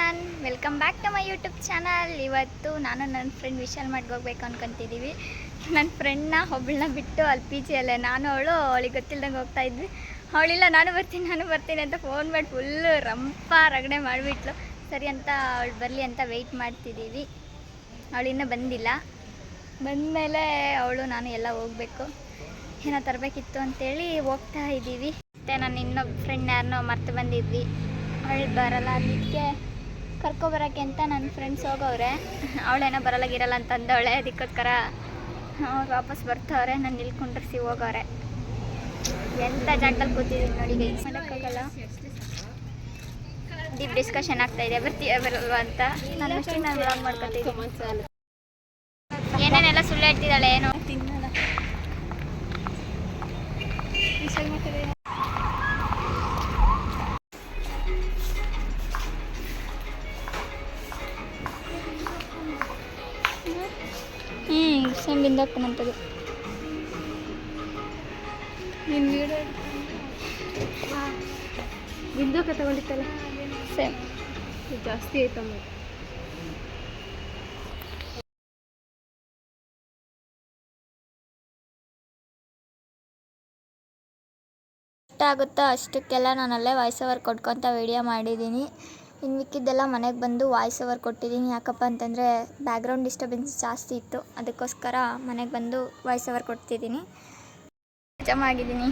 Everyone, welcome back to my YouTube channel. ಇವತ್ತು ನಾನು ನನ್ನ ಫ್ರೆಂಡ್ ವಿಶಾಲ್ ಮಾಡಿಗೆ ಹೋಗ್ಬೇಕು ಅಂದ್ಕೊತಿದ್ದೀವಿ. ನನ್ನ ಫ್ರೆಂಡ್ನ ಒಬ್ಬಳನ್ನ ಬಿಟ್ಟು ಅಲ್ಲಿ ಪಿ ಜಿಯಲ್ಲೇ ನಾನು ಅವಳಿಗೆ ಗೊತ್ತಿಲ್ದಂಗೆ ಹೋಗ್ತಾ ಇದ್ವಿ. ಅವಳಿಲ್ಲ ನಾನು ಬರ್ತೀನಿ ಅಂತ ಫೋನ್ ಮಾಡಿ ಫುಲ್ಲು ರಗಡೆ ಮಾಡಿಬಿಟ್ಲು. ಸರಿ ಅಂತ ಅವಳು ಬರಲಿ ಅಂತ ವೆಯ್ಟ್ ಮಾಡ್ತಿದ್ದೀವಿ. ಅವಳಿನ್ನೂ ಬಂದಿಲ್ಲ. ಬಂದಮೇಲೆ ಅವಳು ನಾನು ಎಲ್ಲ ಹೋಗಬೇಕು. ಏನೋ ತರಬೇಕಿತ್ತು ಅಂತೇಳಿ ಹೋಗ್ತಾ ಇದ್ದೀವಿ. ಮತ್ತು ನಾನು ಇನ್ನೊಬ್ಬ ಫ್ರೆಂಡ್ ಯಾರನ್ನೋ ಮರ್ತು ಬಂದಿದ್ವಿ. ಅವಳು ಬರಲ್ಲ, ಅದಕ್ಕೆ ಕರ್ಕೊಬರೋಕ್ಕೆ ಅಂತ ನನ್ನ ಫ್ರೆಂಡ್ಸ್ ಹೋಗವ್ರೆ. ಅವಳೇನೋ ಬರಲ್ಲ ಅಂತ ಅಂದವಳೆ. ಅದಕ್ಕೋಸ್ಕರ ಅವ್ರು ವಾಪಸ್ ಬರ್ತವ್ರೆ. ನಾನು ಇಲ್ಲಿ ಕುಂಡ್ರಿಸಿ ಹೋಗವ್ರೆ. ಎಂಥ ಜಾಗದಲ್ಲಿ ಕೂತಿದ್ದೀನಿ ನೋಡಿ ಗೈಸ್. ಮಾಡೋಕ್ಕಾಗಲ್ಲ. ಡೀಪ್ ಡಿಸ್ಕಷನ್ ಆಗ್ತಾಯಿದೆ, ಬರ್ತೀಯ ಬರಲ್ವಾ ಅಂತ. ನಾನು ಅಷ್ಟೇ ನಾನು ವ್ಲಾಗ್ ಮಾಡ್ಕೊತೀನಿ. ಏನೇನೆಲ್ಲ ಸುಳ್ಳು ಹೇಳ್ತಿದ್ದಾಳೆ ಏನೋ. ತಿನ್ನೋಣ ಸೇಮ್ ಬಿಂದಾಕ್ತಾನಂತದು. ನೀನು ವೀಡಿಯೋ ಬಿಂದೋಕೆ ತಗೊಂಡಿತ್ತಲ್ಲ, ಸೇಮ್ ಜಾಸ್ತಿ ಆಯ್ತಮ್ಮ. ಆಗುತ್ತೋ ಅಷ್ಟಕ್ಕೆಲ್ಲ ನಾನು ಅಲ್ಲೇ ವಾಯ್ಸ್ ಓವರ್ ಕೊಟ್ಕೊತ ವೀಡಿಯೋ ಮಾಡಿದ್ದೀನಿ. ಇನ್ನು ಮಿಕ್ಕಿದ್ದೆಲ್ಲ ಮನೆಗೆ ಬಂದು ವಾಯ್ಸ್ ಓವರ್ ಕೊಟ್ಟಿದ್ದೀನಿ. ಯಾಕಪ್ಪ ಅಂತಂದರೆ ಬ್ಯಾಕ್ಗ್ರೌಂಡ್ ಡಿಸ್ಟರ್ಬೆನ್ಸ್ ಜಾಸ್ತಿ ಇತ್ತು. ಅದಕ್ಕೋಸ್ಕರ ಮನೆಗೆ ಬಂದು ವಾಯ್ಸ್ ಓವರ್ ಕೊಡ್ತಿದ್ದೀನಿ. ಜಮಾಗಿದ್ದೀನಿ.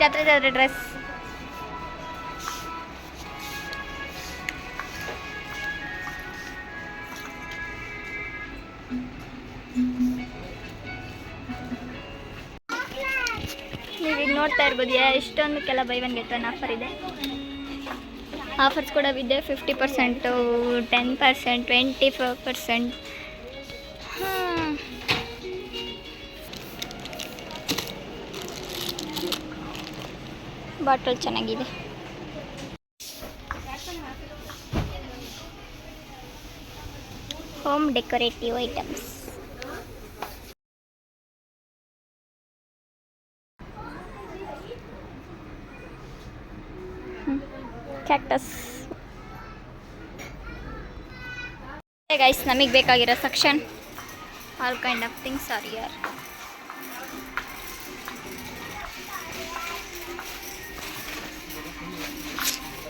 ಜಾತ್ರೆ ಡ್ರೆಸ್ ನೀವೀಗ ನೋಡ್ತಾ ಇರ್ಬೋದು. ಎಷ್ಟೊಂದಕ್ಕೆಲ್ಲ buy one get one offer ಇದೆ. ಆಫರ್ಸ್ ಕೂಡ ಇದೆ. 50%, 10%, 25%. ಬಾಟಲ್ ಚೆನ್ನಾಗಿದೆ. Home decorative items. Cactus. Guys, ನಮಗೆ ಬೇಕಾಗಿರೋ section all kind of things are here.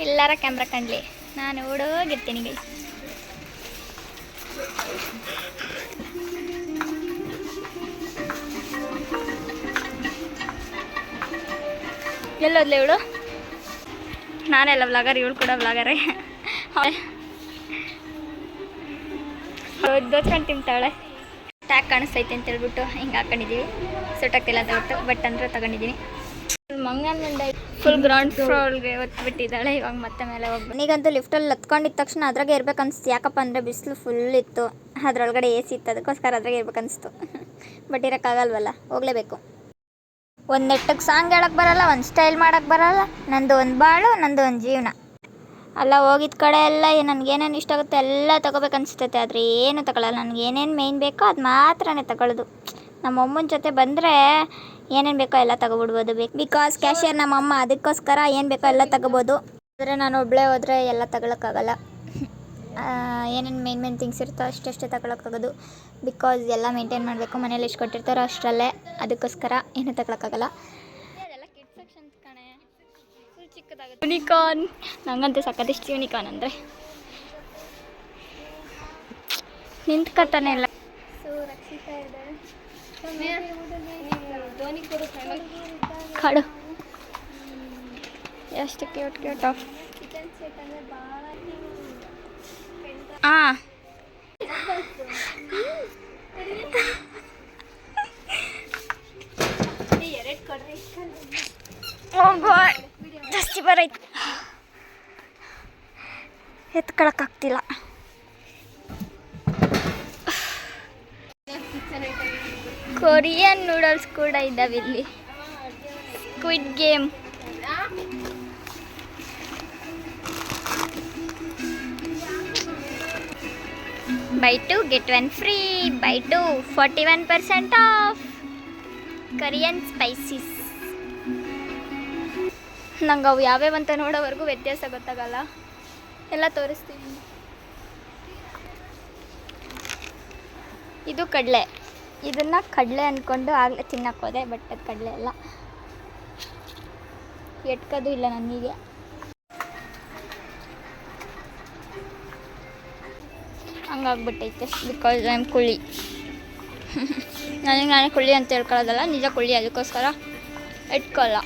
ಎಲ್ಲರ ಕ್ಯಾಮ್ರಾ ಕಂಡ್ಲಿ, ನಾನು ಓಡೋಗಿರ್ತೀನಿ ಗೈಸ್. ಎಲ್ಲೋದ್ಲೆ ಇವಳು? ನಾನೆಲ್ಲ ವ್ಲಾಗರ್, ಇವಳು ಕೂಡ ವ್ಲಾಗರೇ. ದೋಚ್ಕೊಂಡು ತಿಂತಾಳೆ. ಟ್ಯಾಗ್ ಕಾಣಿಸ್ತೈತೆ ಅಂತ ಹೇಳ್ಬಿಟ್ಟು ಹಿಂಗೆ ಹಾಕೊಂಡಿದ್ದೀವಿ. ಸುಟ್ಟಾಗ್ತಿಲ್ಲ ಅಂತ ಬಿಟ್ಟು, ಬಟ್ ಅಂದರೆ ತಗೊಂಡಿದ್ದೀನಿ. ಫುಲ್ ಗ್ರೌಂಡ್ ಫ್ಲೋರ್ಗೆ ಒತ್ಬಿಟ್ಟಿದ್ದಾಳೆ. ಇವಾಗ ಮತ್ತೆ ಮೇಲೆ ಹೋಗ್ಬೇಕು. ಈಗಂತೂ ಲಿಫ್ಟಲ್ಲಿ ಹತ್ಕೊಂಡಿದ್ದ ತಕ್ಷಣ ಅದ್ರಾಗೆ ಇರ್ಬೇಕನ್ನಿಸ್ತು. ಯಾಕಪ್ಪ ಅಂದರೆ ಬಿಸಿಲು ಫುಲ್ ಇತ್ತು, ಅದರೊಳಗಡೆ AC ಇತ್ತು. ಅದಕ್ಕೋಸ್ಕರ ಅದ್ರಾಗೆ ಇರ್ಬೇಕನ್ನಿಸ್ತು. ಬಟ್ ಇರೋಕ್ಕಾಗಲ್ವಲ್ಲ, ಹೋಗಲೇಬೇಕು. ಒಂದು ನೆಟ್ಟಗೆ ಸಾಂಗ್ ಹೇಳೋಕ್ಕೆ ಬರೋಲ್ಲ, ಒಂದು ಸ್ಟೈಲ್ ಮಾಡೋಕ್ಕೆ ಬರೋಲ್ಲ. ನಂದು ಒಂದು ಬಾಳು, ನಂದು ಒಂದು ಜೀವನ. ಅಲ್ಲ ಹೋಗಿದ್ದ ಕಡೆ ಎಲ್ಲ ನನಗೇನೇನು ಇಷ್ಟ ಆಗುತ್ತೆ ಎಲ್ಲ ತೊಗೋಬೇಕನ್ನಿಸ್ತೈತೆ. ಆದರೆ ಏನು ತಗೊಳ್ಳಲ್ಲ. ನನಗೆ ಏನೇನು ಮೇಯ್ನ್ ಬೇಕೋ ಅದು ಮಾತ್ರನೇ ತಗೊಳ್ಳೋದು. ನಮ್ಮ ಅಮ್ಮನ ಜೊತೆ ಬಂದರೆ ಏನೇನು ಬೇಕೋ ಎಲ್ಲ ತಗೊಬಿಡ್ಬೋದು. ಬಿಕಾಸ್ ಕ್ಯಾಶಿಯರ್ ನಮ್ಮಮ್ಮ, ಅದಕ್ಕೋಸ್ಕರ ಏನು ಬೇಕೋ ಎಲ್ಲ ತಗೋಬೋದು. ಆದರೆ ನಾನು ಒಬ್ಬಳೇ ಹೋದರೆ ಎಲ್ಲ ತಗೊಳಕ್ಕಾಗಲ್ಲ. ಏನೇನು ಮೇನ್ ಥಿಂಗ್ಸ್ ಇರುತ್ತೋ ಅಷ್ಟೇ ತಗೊಳಕ್ಕಾಗೋದು. ಬಿಕಾಸ್ ಎಲ್ಲ ಮೇಂಟೈನ್ ಮಾಡಬೇಕು. ಮನೇಲಿ ಎಷ್ಟು ಕೊಟ್ಟಿರ್ತಾರೋ ಅಷ್ಟರಲ್ಲೇ. ಅದಕ್ಕೋಸ್ಕರ ಏನು ತಗೊಳಕ್ಕಾಗಲ್ಲ. ಅದೆಲ್ಲ ಕಿಡ್ ಸೆಕ್ಷನ್ ಕಣೆ, ಫುಲ್ ಚಿಕ್ಕದಾಗುತ್ತೆ. ಯೂನಿಕಾರ್ನ್ ನಂಗಂತೂ ಸಕ್ಕತ್ತಿಷ್ಟು ಯೂನಿಕಾರ್ನ್ ಅಂದರೆ ನಿಂತ್ಕೊತಾನೆ ಇಲ್ಲ. ಸೊ ರಕ್ಷಿತಾ ಇದ್ದಾರೆ. ಕಾಡು ಎಷ್ಟು ಕ್ಯೂಟ್ ಆಫ್ ಕಿಚನ್ ಸೆಟ್ ಅಂದರೆ ಭಾಳ. ಜಾಸ್ತಿ ಬರೈತೆ, ಎತ್ಕೊಳಕ್ಕಾಗ್ತಿಲ್ಲ. ಕೊರಿಯನ್ ನೂಡಲ್ಸ್ ಕೂಡ ಇದ್ದಾವೆ ಇಲ್ಲಿ. Squid game buy 2 get 1 free. Buy 2 41% off Korean spices. ನಂಗೆ ಅವು ಯಾವ್ಯಾವ ಅಂತ ನೋಡೋವರೆಗೂ ವ್ಯತ್ಯಾಸ ಗೊತ್ತಾಗಲ್ಲ. ಎಲ್ಲ ತೋರಿಸ್ತೀನಿ. ಇದು ಕಡಲೆ. ಇದನ್ನು ಕಡಲೆ ಅಂದ್ಕೊಂಡು ಆಗಲೇ ತಿನ್ನಕ್ಕೋದೆ, ಬಟ್ ಅದು ಕಡಲೆ ಅಲ್ಲ. ಎಟ್ಕೋದು ಇಲ್ಲ ನನಗೆ. ಹಂಗಾಗ್ಬಿಟ್ಟೈತೆ ಬಿಕಾಸ್ ಐ ಆಮ್ ಕುಳ್ಳಿ. ನನಗೆ ನಾನೇ ಕುಳ್ಳಿ ಅಂತ ಹೇಳ್ಕೊಳ್ಳೋದಲ್ಲ, ನಿಜ ಕುಳ್ಳಿ, ಅದಕ್ಕೋಸ್ಕರ ಇಟ್ಕೊಳ್ಳ.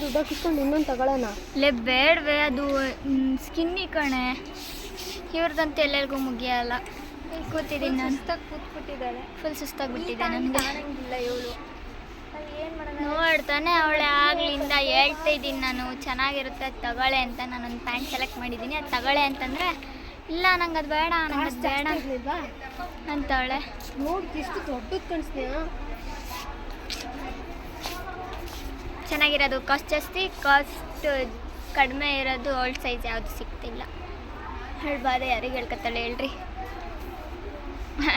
ದುಡ್ಡು ಕಿಸ್ಕೊಂಡು ಇನ್ನೊಂದು ತಗೊಳ್ಳೋಣ. ಲೇ ಬೇಡವೇ, ಅದು ಸ್ಕಿನ್ನಿ ಕಣೆ. ಇವ್ರದಂತೂ ಎಲ್ಲರಿಗೂ ಮುಗಿಯಲ್ಲ. ಕೂತಿದ್ದೀನಿ ನಾನು. ಕೂತ್ಬಿಟ್ಟಿದ್ದಾಳೆ, ಫುಲ್ ಸುಸ್ತಾಗ್ಬಿಟ್ಟಿದೆ ನನಗೆ. ಇಲ್ಲ ಇವಳು ಏನು ಮಾಡೋಣ ನೋಡ್ತಾನೆ ಅವಳೆ ಆಗ್ಲಿಂದ ಹೇಳ್ತಿದ್ದೀನಿ ನಾನು ಚೆನ್ನಾಗಿರುತ್ತೆ ಅದು ತಗೊಳ್ಳೆ ಅಂತ. ನಾನೊಂದು ಪ್ಯಾಂಟ್ ಸೆಲೆಕ್ಟ್ ಮಾಡಿದ್ದೀನಿ, ಅದು ತಗೊಳ್ಳೆ ಅಂತಂದರೆ ಇಲ್ಲ ನಂಗೆ ಅದು ಬೇಡ, ನಂಗೆ ಅದು ಬೇಡ ಅಂತವಳೆ. ನೋಡಿ ಎಷ್ಟು ದೊಡ್ಡದು ಕಾಣಿಸ್ತೀಯಾ. ಚೆನ್ನಾಗಿರೋದು ಕಾಸ್ಟ್ ಜಾಸ್ತಿ, ಕಾಸ್ಟ್ ಕಡಿಮೆ ಇರೋದು ಓಲ್ಡ್ ಸೈಜ್ ಯಾವುದು ಸಿಗ್ತಿಲ್ಲ. ಹೇಳ್ಬಾರ್ದು, ಯಾರಿಗೆ ಹೇಳ್ಕೊತಾಳೆ ಹೇಳ್ರಿ.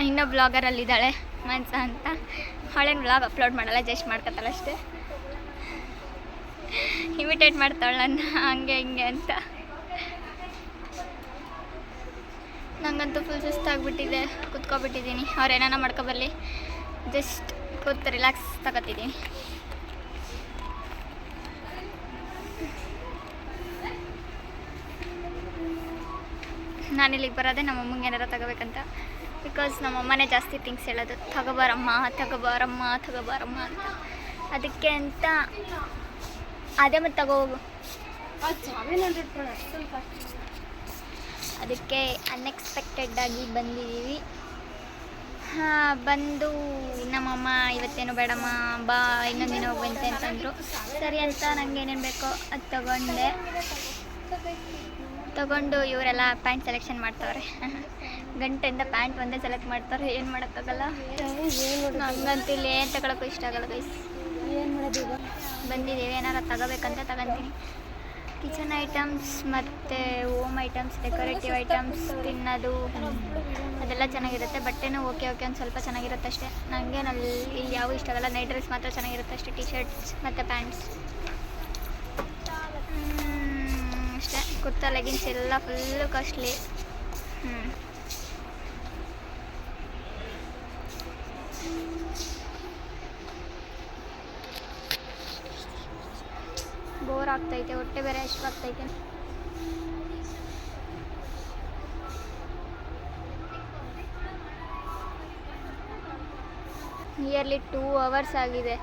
ಇನ್ನೂ ಬ್ಲಾಗರಲ್ಲಿದ್ದಾಳೆ ಮನ್ಸ ಅಂತ. ಅವಳೇನು ಬ್ಲಾಗ್ ಅಪ್ಲೋಡ್ ಮಾಡಲ್ಲ, ಜಸ್ಟ್ ಮಾಡ್ಕೊತಾಳೆ ಅಷ್ಟೇ. ಇಮಿಟೇಟ್ ಮಾಡ್ತಾಳೆ ನನ್ನ ಹಂಗೆ ಹಿಂಗೆ ಅಂತ. ನಂಗಂತೂ ಫುಲ್ ಸುಸ್ತಾಗ್ಬಿಟ್ಟಿದೆ, ಕೂತ್ಕೊಬಿಟ್ಟಿದ್ದೀನಿ. ಅವ್ರು ಏನಾನ ಮಾಡ್ಕೊಬರಲಿ, ಜಸ್ಟ್ ಕೂತು ರಿಲ್ಯಾಕ್ಸ್ ತಗೋತಿದ್ದೀನಿ. ನಾನಿಲ್ಲಿಗೆ ಬರೋದೇ ನಮ್ಮ ಅಮ್ಮಂಗೆ ಏನಾರ ತಗೋಬೇಕಂತ. ಬಿಕಾಸ್ ನಮ್ಮಮ್ಮನೇ ಜಾಸ್ತಿ ಥಿಂಗ್ಸ್ ಹೇಳೋದು, ತಗೋಬಾರಮ್ಮ ತಗೋಬಾರಮ್ಮ ತಗೋಬಾರಮ್ಮ ಅಂತ. ಅದಕ್ಕೆ ಅಂತ ಅದೇ ಮತ್ತು ತಗೋಗು. ಅದಕ್ಕೆ ಅನ್ಎಕ್ಸ್ಪೆಕ್ಟೆಡ್ಡಾಗಿ ಬಂದಿದ್ದೀವಿ. ಬಂದು ನಮ್ಮಮ್ಮ ಇವತ್ತೇನು ಬೇಡಮ್ಮ ಬಾ ಇನ್ನೊಂದು ದಿನ ಹೋಗುವಂತೆ ಅಂತಂದರು. ಸರಿ ಅಂತ ನನಗೆ ಏನೇನು ಬೇಕೋ ಅದು ತಗೊಂಡು ಇವರೆಲ್ಲ ಪ್ಯಾಂಟ್ ಸೆಲೆಕ್ಷನ್ ಮಾಡ್ತಾವ್ರೆ. ಗಂಟೆಯಿಂದ ಪ್ಯಾಂಟ್ ಒಂದೇ ಸೆಲೆಕ್ಟ್ ಮಾಡ್ತಾರೆ, ಏನು ಮಾಡೋಕ್ಕಾಗಲ್ಲ. ನಂಗಂತೂ ಇಲ್ಲಿ ಏನು ತಗೊಳಕ್ಕೂ ಇಷ್ಟ ಆಗಲ್ಲ ಗೈಸ್. ಏನು ಮಾಡೋದೀಗ, ಬಂದಿದ್ದೀವಿ ಏನಾರ ತಗೋಬೇಕಂತ ತಗೊತೀನಿ. ಕಿಚನ್ ಐಟಮ್ಸ್ ಮತ್ತು ಹೋಮ್ ಐಟಮ್ಸ್, ಡೆಕೋರೇಟಿವ್ ಐಟಮ್ಸ್, ತಿನ್ನೋದು ಅದೆಲ್ಲ ಚೆನ್ನಾಗಿರುತ್ತೆ. ಬಟ್ಟೆನೂ ಓಕೆ ಒಂದು ಸ್ವಲ್ಪ ಚೆನ್ನಾಗಿರುತ್ತೆ ಅಷ್ಟೇ. ನನಗೆ ಇಲ್ಲಿ ಯಾವ ಇಷ್ಟ ಆಗಲ್ಲ. ನೈಟ್ ಡ್ರೆಸ್ ಮಾತ್ರ ಚೆನ್ನಾಗಿರುತ್ತೆ ಅಷ್ಟೇ, ಟಿ ಶರ್ಟ್ಸ್ ಮತ್ತು ಪ್ಯಾಂಟ್ಸ್ ಅಷ್ಟೇ. ಕುರ್ತಾ ಲೆಗಿನ್ಸ್ ಎಲ್ಲ ಫುಲ್ಲು ಕಾಸ್ಟ್ಲಿ. ಬೋರ್ ಆಗ್ತೈತೆ, ಹೊಟ್ಟೆ ಬೇರೆ ಎಷ್ಟು ಆಗ್ತೈತೆ. ನಿಯರ್ಲಿ 2 hours ಆಗಿದೆ.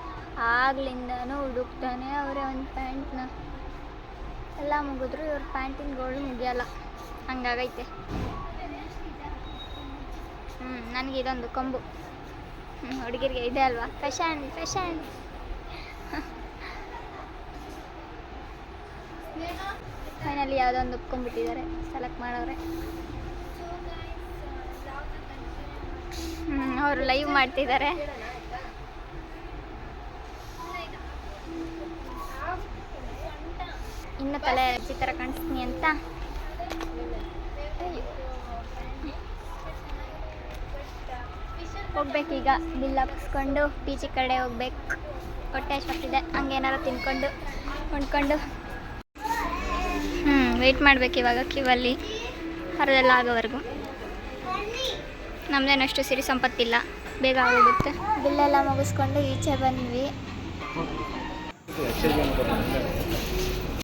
ಆಗ್ಲಿಂದನೂ ಹುಡುಕ್ತಾನೆ ಅವರೇ ಒಂದು ಪ್ಯಾಂಟ್ನ. ಎಲ್ಲ ಮುಗಿದ್ರು ಇವ್ರ ಪ್ಯಾಂಟಿನ ಗೋಳು ಮುಗಿಯಲ್ಲ, ಹಂಗಾಗೈತೆ. ನನಗೆ ಇದೊಂದು ಕೊಂಬು. ಹುಡುಗಿರಿಗೆ ಇದೆ ಅಲ್ವಾ, ಫ್ಯಾಷನ್. ಫೈನಲಿ ಯಾವುದೋ ಒಂದು ಒಪ್ಕೊಂಡ್ಬಿಟ್ಟಿದ್ದಾರೆ, ಸೆಲೆಕ್ಟ್ ಮಾಡೋರೆ. ಅವರು ಲೈವ್ ಮಾಡ್ತಿದ್ದಾರೆ. ಇನ್ನು ತಲೆ ಈ ಥರ ಕಾಣಿಸ್ತೀನಿ ಅಂತ ಹೋಗ್ಬೇಕೀಗ. ಬಿಲ್ ಹಾಕಿಸ್ಕೊಂಡು ಪೀಚಿ ಕಡೆ ಹೋಗ್ಬೇಕು. ಹೊಟ್ಟೆ ಅಷ್ಟಾಗ್ತಿದೆ, ಹಂಗೇನಾರು ತಿನ್ಕೊಂಡು ಹೊಂದ್ಕೊಂಡು ವೆಯ್ಟ್ ಮಾಡ್ಬೇಕು ಇವಾಗ ಕ್ಯೂವಲ್ಲಿ ಅರ್ಧೆಲ್ಲ ಆಗೋವರೆಗೂ. ನಮ್ಮದೇನು ಅಷ್ಟು ಸಿರಿ ಸಂಪತ್ತಿಲ್ಲ, ಬೇಗ ಆಗೋಗುತ್ತೆ. ಬಿಲ್ಲೆಲ್ಲ ಮುಗಿಸ್ಕೊಂಡು ಈಚೆ ಬಂದ್ವಿ.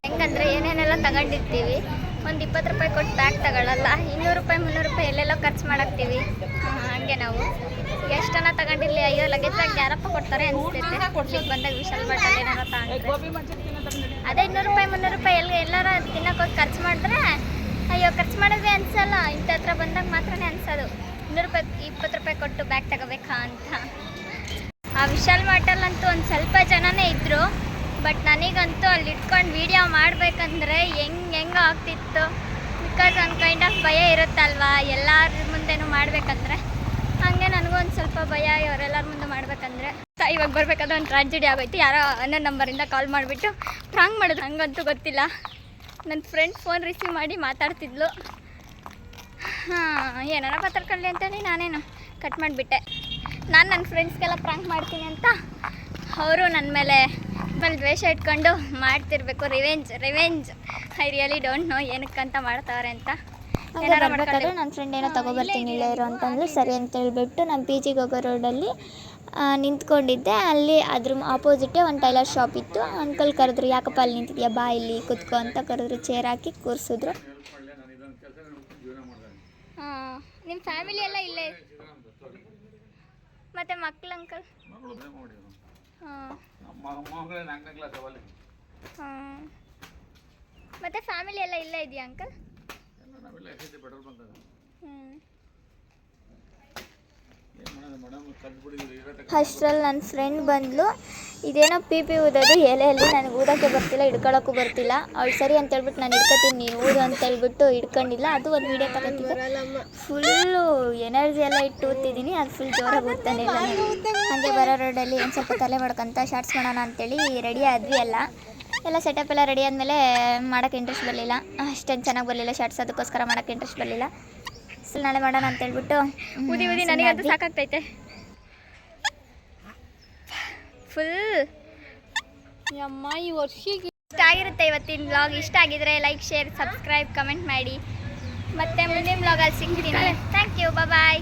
ಹೆಂಗಂದರೆ ಏನೇನೆಲ್ಲ ತಗೊಂಡಿರ್ತೀವಿ, ಒಂದು 20 ರೂಪಾಯಿ ಕೊಟ್ಟು ಬ್ಯಾಗ್ ತಗೊಳ್ಳಲ್ಲ, 200 ರೂಪಾಯಿ 300 ರೂಪಾಯಿ ಎಲ್ಲೆಲ್ಲೋ ಖರ್ಚು ಮಾಡಾಕ್ತೀವಿ. ಹಾಗೆ ನಾವು ಎಷ್ಟನ್ನ ತಗೊಂಡಿರಲಿ, ಅಯ್ಯೋ ಲಗೇಜ್ ಬ್ಯಾಗ್ ಯಾರಪ್ಪ ಕೊಡ್ತಾರೆ ಅನಿಸ್ತೈತೆ. ಕೊಡ್ಲಿಕ್ಕೆ ಬಂದಾಗ ವಿಶಾಲ್ ಬಟ್ಟಲ್ಲಿ ಏನಾರ ತಗೊಂಡ್ರೆ ಅದೇ 200 ರೂಪಾಯಿ 300 ರೂಪಾಯಿ ಎಲ್ಲಾರ ತಿನ್ನಕ್ಕೆ ಹೋಗಿ ಖರ್ಚು ಮಾಡಿದ್ರೆ ಅಯ್ಯೋ ಖರ್ಚು ಮಾಡೋದೇ ಅನಿಸಲ್ಲ. ಇಂಥ ಹತ್ರ ಬಂದಾಗ ಮಾತ್ರನೇ ಅನಿಸೋದು 200 ರೂಪಾಯಿ 20 ರೂಪಾಯಿ ಕೊಟ್ಟು ಬ್ಯಾಗ್ ತಗೋಬೇಕಾ ಅಂತ. ಆ ವಿಶಾಲ್ ಮಾರ್ಟಲ್ಲಂತೂ ಒಂದು ಸ್ವಲ್ಪ ಜನನೇ ಇದ್ದರು, ಬಟ್ ನನಗಂತೂ ಅಲ್ಲಿ ಇಟ್ಕೊಂಡು ವೀಡಿಯೋ ಮಾಡಬೇಕಂದ್ರೆ ಹೆಂಗೆ ಆಗ್ತಿತ್ತು. ಬಿಕಾಸ್ ಒಂದು ಕೈಂಡ್ ಆಫ್ ಭಯ ಇರುತ್ತಲ್ವಾ ಎಲ್ಲರ ಮುಂದೆನೂ ಮಾಡಬೇಕಂದ್ರೆ. ಹಾಗೆ ನನಗೂ ಒಂದು ಸ್ವಲ್ಪ ಭಯ ಇವರೆಲ್ಲರ ಮುಂದೆ ಮಾಡಬೇಕಂದ್ರೆ. ಇವಾಗ ಇವಾಗ ಬರಬೇಕಾದ್ರೆ ಒಂದು ಟ್ರಾಜಿಡಿ ಆಗೋಯ್ತು. ಯಾರೋ ಅನ್ನೋ ನಂಬರಿಂದ ಕಾಲ್ ಮಾಡಿಬಿಟ್ಟು ಪ್ರಾಂಕ್ ಮಾಡಿದ್ರು. ಹಂಗಂತೂ ಗೊತ್ತಿಲ್ಲ. ನನ್ನ ಫ್ರೆಂಡ್ ಫೋನ್ ರಿಸೀವ್ ಮಾಡಿ ಮಾತಾಡ್ತಿದ್ಲು. ಹಾಂ, ಏನಾರ ಮಾತಾಡ್ಕೊಳ್ಳಿ ಅಂತೇಳಿ ನಾನೇನು ಕಟ್ ಮಾಡಿಬಿಟ್ಟೆ. ನಾನು ನನ್ನ ಫ್ರೆಂಡ್ಸ್ಗೆಲ್ಲ ಪ್ರಾಂಕ್ ಮಾಡ್ತೀನಿ ಅಂತ ಅವರು ನನ್ನ ಮೇಲೆ ದ್ವೇಷ ಇಟ್ಕೊಂಡು ಮಾಡ್ತಿರ್ಬೇಕು. Revenge I really don't know ಏನಕ್ಕಂತ ಮಾಡ್ತಾವ್ರೆ ಅಂತ. ಏನಾರ ಮಾಡ್ಬೇಕಾದ್ರೆ ನನ್ನ ಫ್ರೆಂಡ್ ಏನೋ ತೊಗೊಬರ್ತೀನಿ ಇಲ್ಲೇ ಇರೋ ಅಂತಂದ್ರೆ ಸರಿ ಅಂತ ಹೇಳ್ಬಿಟ್ಟು ನಮ್ಮ ಪಿ ಜಿಗೆ ಹೋಗೋ ರೋಡಲ್ಲಿ ನಿಂತ್ಕೊಂಡಿದ್ದೆ. ಅಲ್ಲಿ ಅದ್ರ ಆಪೋಸಿಟೇ ಒಂದು ಟೈಲರ್ ಶಾಪ್ ಇತ್ತು. ಅಂಕಲ್ ಕರೆದ್ರು, ಯಾಕಪ್ಪ ಅಲ್ಲಿ ನಿಂತಿದ್ಯಾ, ಬಾ ಇಲ್ಲಿ ಕೂತ್ಕೋ ಅಂತ ಕರೆದ್ರು. ಚೇರ್ ಹಾಕಿ ಕೂರಿಸಿದ್ರು. ಹಾಂ, ನಿಮ್ಮ ಫ್ಯಾಮಿಲಿ ಎಲ್ಲ ಇಲ್ಲೇ ಮತ್ತು ಮಕ್ಳು ಅಂಕಲ್? ಹಾಂ ಹಾಂ, ಮತ್ತು ಫ್ಯಾಮಿಲಿ ಎಲ್ಲ ಇಲ್ಲೇ ಇದೆಯಾ ಅಂಕಲ್? ಅಷ್ಟರಲ್ಲಿ ನನ್ನ ಫ್ರೆಂಡ್ ಬಂದ್ಲು. ಇದೇನೋ ಪಿ ಊದೋದು ಎಲೆಯಲ್ಲಿ, ನನಗೆ ಊದೋಕ್ಕೆ ಬರ್ತಿಲ್ಲ, ಹಿಡ್ಕೊಳ್ಳೋಕ್ಕೂ ಬರ್ತಿಲ್ಲ. ಅವಳು ಸರಿ ಅಂತ ಹೇಳ್ಬಿಟ್ಟು ನಾನು ಹಿಡ್ಕೊತೀನಿ, ನೀನು ಊದು ಅಂತ ಹೇಳ್ಬಿಟ್ಟು ಹಿಡ್ಕೊಂಡಿಲ್ಲ. ಅದು ಒಂದು ವೀಡಿಯೋ ತಗೋತಿದ್ದೆ. ಫುಲ್ಲು ಎನರ್ಜಿ ಎಲ್ಲ ಇಟ್ಟು ಊದ್ತಿದ್ದೀನಿ. ಅದು ಫುಲ್ ಜೋರಾಗಿ ಊದ್ತಾನೆ ಇಲ್ಲ. ಹಾಗೆ ಬರೋ ರೋಡಲ್ಲಿ ಒಂದು ಸ್ವಲ್ಪ ತಲೆ ಮಾಡ್ಕೊಂತ ಶಾರ್ಟ್ಸ್ ಮಾಡೋಣ ಅಂತೇಳಿ ರೆಡಿ ಆದ್ವಿ. ಎಲ್ಲ ಸೆಟಪ್ ಎಲ್ಲ ರೆಡಿ ಆದಮೇಲೆ ಮಾಡೋಕ್ಕೆ ಇಂಟ್ರೆಸ್ಟ್ ಬರಲಿಲ್ಲ. ಅಷ್ಟೊಂದು ಚೆನ್ನಾಗಿ ಬರಲಿಲ್ಲ ಶಾರ್ಟ್ಸ್, ಅದಕ್ಕೋಸ್ಕರ ಮಾಡೋಕ್ಕೆ ಇಂಟ್ರೆಸ್ಟ್ ಬರಲಿಲ್ಲ. ನಾಳೆ ಮಾಡೋಣ ಅಂತ ಹೇಳ್ಬಿಟ್ಟು ಊದಿ ನನಗಂತೂ ಸಾಕಾಗ್ತೈತೆ. ಫುಲ್ ಅಮ್ಮ ಈ ವರ್ಷಿಗೆ ಇಷ್ಟ ಆಗಿರುತ್ತೆ ಇವತ್ತಿನ ವ್ಲಾಗ್. ಇಷ್ಟ ಆಗಿದ್ರೆ ಲೈಕ್, ಶೇರ್, ಸಬ್ಸ್ಕ್ರೈಬ್, ಕಮೆಂಟ್ ಮಾಡಿ. ಮತ್ತೆ ಮುಂದಿನ ವ್ಲಾಗಲ್ಲಿ ಸಿಗ್ತೀನಿ. Thank you, bye.